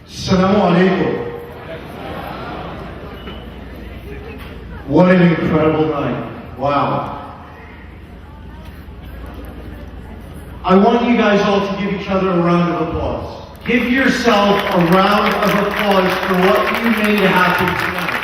Assalamu alaikum. What an incredible night. Wow. I want you guys all to give each other a round of applause. Give yourself a round of applause for what you made happen tonight.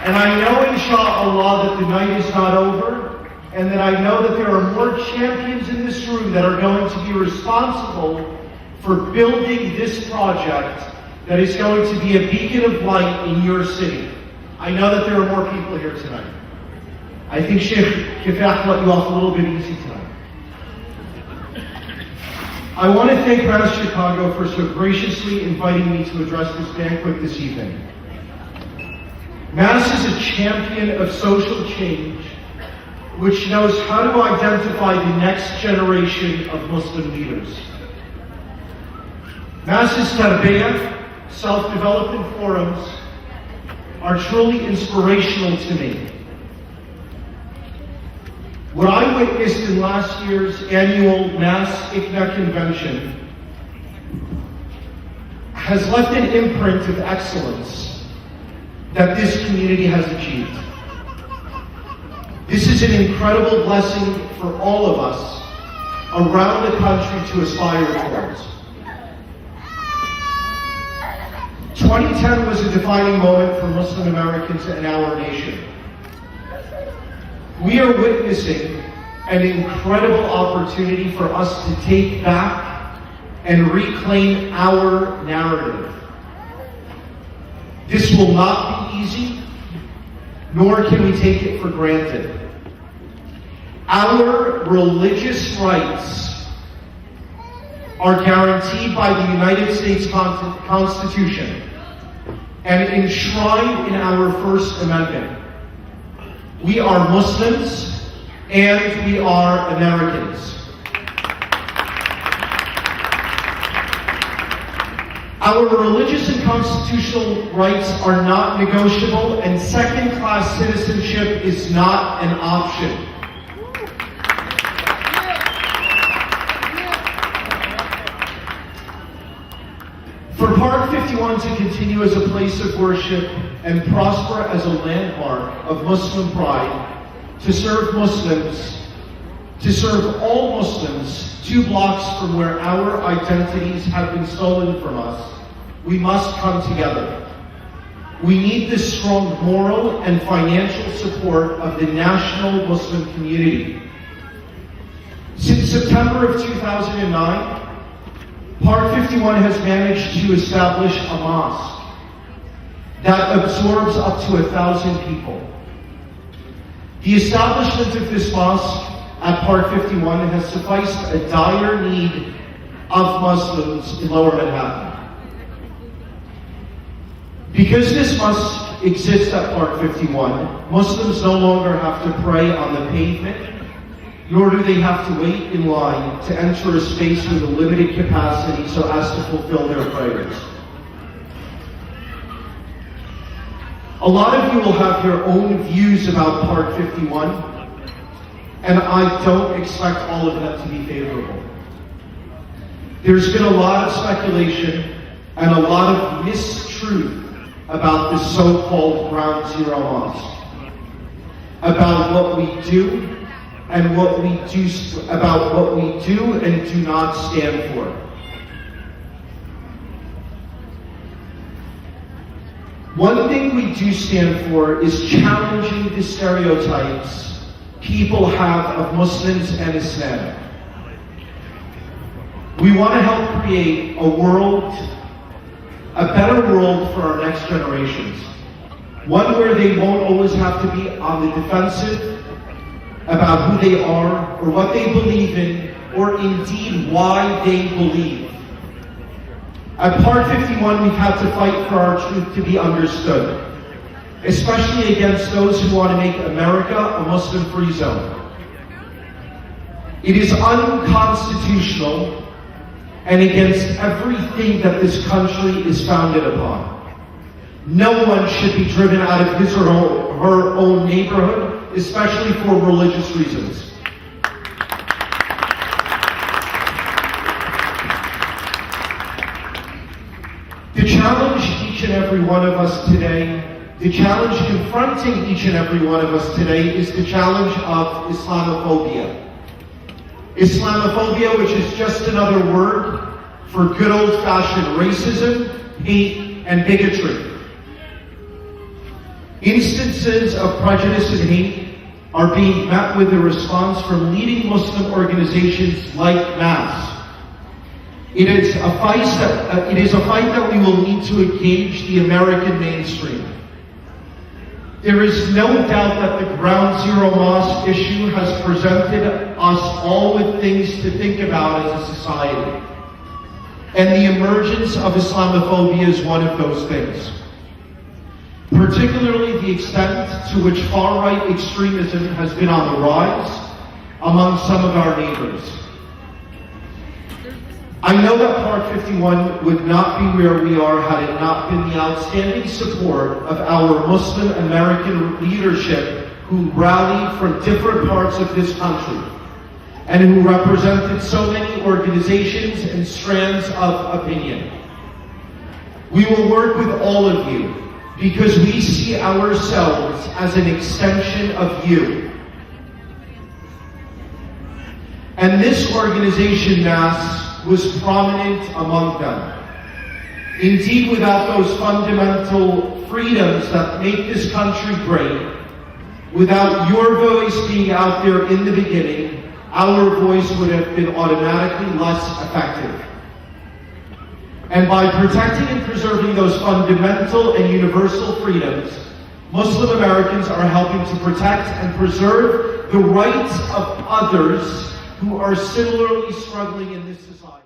And I know, inshallah, that the night is not over, and that I know that there are more champions in this room that are going to be responsible for building this project that is going to be a beacon of light in your city. I know that there are more people here tonight. I think Sheikh Kifah let you off a little bit easy tonight. I want to thank Mass Chicago for so graciously inviting me to address this banquet this evening. Mass is a champion of social change, which knows how to identify the next generation of Muslim leaders. Mass's tarbiyah, self-development forums, are truly inspirational to me. What I witnessed in last year's annual Mass ICNA convention has left an imprint of excellence that this community has achieved. This is an incredible blessing for all of us around the country to aspire towards. 2010 was a defining moment for Muslim Americans and our nation. We are witnessing an incredible opportunity for us to take back and reclaim our narrative. This will not be easy, nor can we take it for granted. Our religious rights are guaranteed by the United States Constitution and enshrined in our First Amendment. We are Muslims and we are Americans. Our religious and constitutional rights are not negotiable, and second-class citizenship is not an option. For Park 51 to continue as a place of worship and prosper as a landmark of Muslim pride, to serve Muslims, to serve all Muslims 2 blocks from where our identities have been stolen from us, we must come together. We need the strong moral and financial support of the national Muslim community. Since September of 2009, Park 51 has managed to establish a mosque that absorbs up to 1,000 people. The establishment of this mosque at Park 51 has sufficed a dire need of Muslims in Lower Manhattan. Because this mosque exists at Park 51, Muslims no longer have to pray on the pavement, nor do they have to wait in line to enter a space with a limited capacity so as to fulfill their prayers. A lot of you will have your own views about Park 51, and I don't expect all of them to be favorable. There's been a lot of speculation and a lot of mistruth about this so-called Ground Zero Mosque, about what we do and what we do, about what we do and do not stand for. One thing we do stand for is challenging the stereotypes people have of Muslims and Islam. We want to help create a world, a better world for our next generations. One where they won't always have to be on the defensive about who they are or what they believe in, or indeed why they believe. At Park 51, we've had to fight for our truth to be understood, especially against those who want to make America a Muslim-free zone. It is unconstitutional and against everything that this country is founded upon. No one should be driven out of his or her own neighborhood, especially for religious reasons. The challenge each and every one of us today, the challenge confronting each and every one of us today is the challenge of Islamophobia. Islamophobia, which is just another word for good old-fashioned racism, hate, and bigotry. Instances of prejudice and hate are being met with a response from leading Muslim organizations like MAS. It is a fight that we will need to engage the American mainstream. There is no doubt that the Ground Zero Mosque issue has presented us all with things to think about as a society. And the emergence of Islamophobia is one of those things. Particularly the extent to which far-right extremism has been on the rise among some of our neighbors. I know that Park 51 would not be where we are had it not been the outstanding support of our Muslim American leadership who rallied from different parts of this country and who represented so many organizations and strands of opinion. We will work with all of you because we see ourselves as an extension of you. And this organization, MAS, was prominent among them. Indeed, without those fundamental freedoms that make this country great, without your voice being out there in the beginning, our voice would have been automatically less effective. And by protecting and preserving those fundamental and universal freedoms, Muslim Americans are helping to protect and preserve the rights of others who are similarly struggling in this society.